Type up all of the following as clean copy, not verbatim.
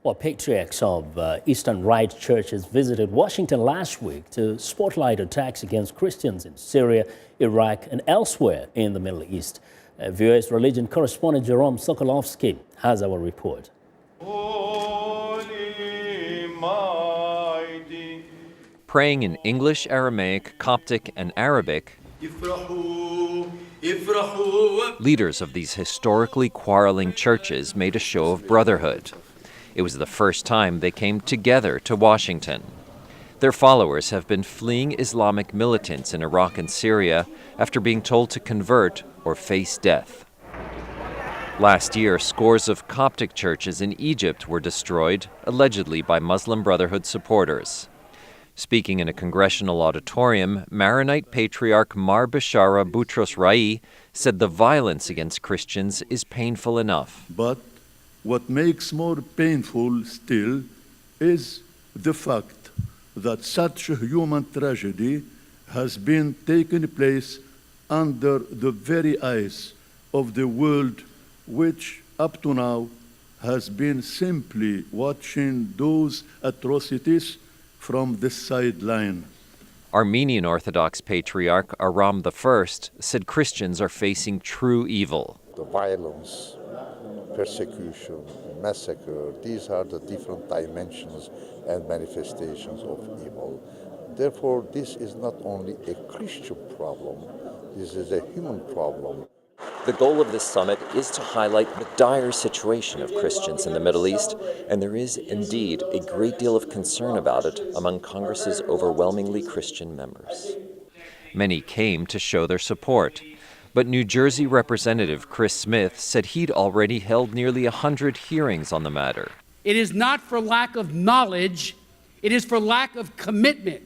Well, patriarchs of Eastern Rite churches visited Washington last week to spotlight attacks against Christians in Syria, Iraq, and elsewhere in the Middle East. VOA's religion correspondent Jerome Sokolovsky has our report. Praying in English, Aramaic, Coptic, and Arabic, leaders of these historically quarreling churches made a show of brotherhood. It was the first time they came together to Washington. Their followers have been fleeing Islamic militants in Iraq and Syria after being told to convert or face death. Last year, scores of Coptic churches in Egypt were destroyed, allegedly by Muslim Brotherhood supporters. Speaking in a congressional auditorium, Maronite Patriarch Mar Bishara Boutros Rai said the violence against Christians is painful enough. But what makes more painful still is the fact that such a human tragedy has been taking place under the very eyes of the world, which up to now has been simply watching those atrocities from the sideline. Armenian Orthodox Patriarch Aram I said Christians are facing true evil. The violence, persecution, massacre, these are the different dimensions and manifestations of evil. Therefore, this is not only a Christian problem, this is a human problem. The goal of this summit is to highlight the dire situation of Christians in the Middle East, and there is indeed a great deal of concern about it among Congress's overwhelmingly Christian members. Many came to show their support, but New Jersey Representative Chris Smith said he'd already held nearly 100 hearings on the matter. It is not for lack of knowledge, it is for lack of commitment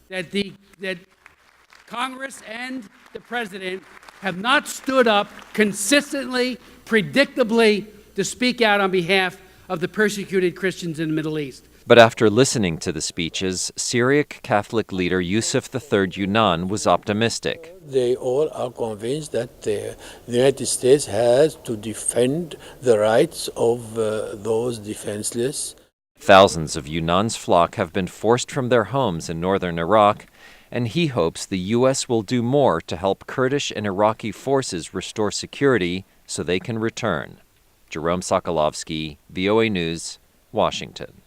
that Congress and the President have not stood up consistently, predictably, to speak out on behalf of the persecuted Christians in the Middle East. But after listening to the speeches, Syriac Catholic leader Yusuf III Yunan was optimistic. They all are convinced that the United States has to defend the rights of those defenseless. Thousands of Yunan's flock have been forced from their homes in northern Iraq, and he hopes the U.S. will do more to help Kurdish and Iraqi forces restore security so they can return. Jerome Sokolovsky, VOA News, Washington.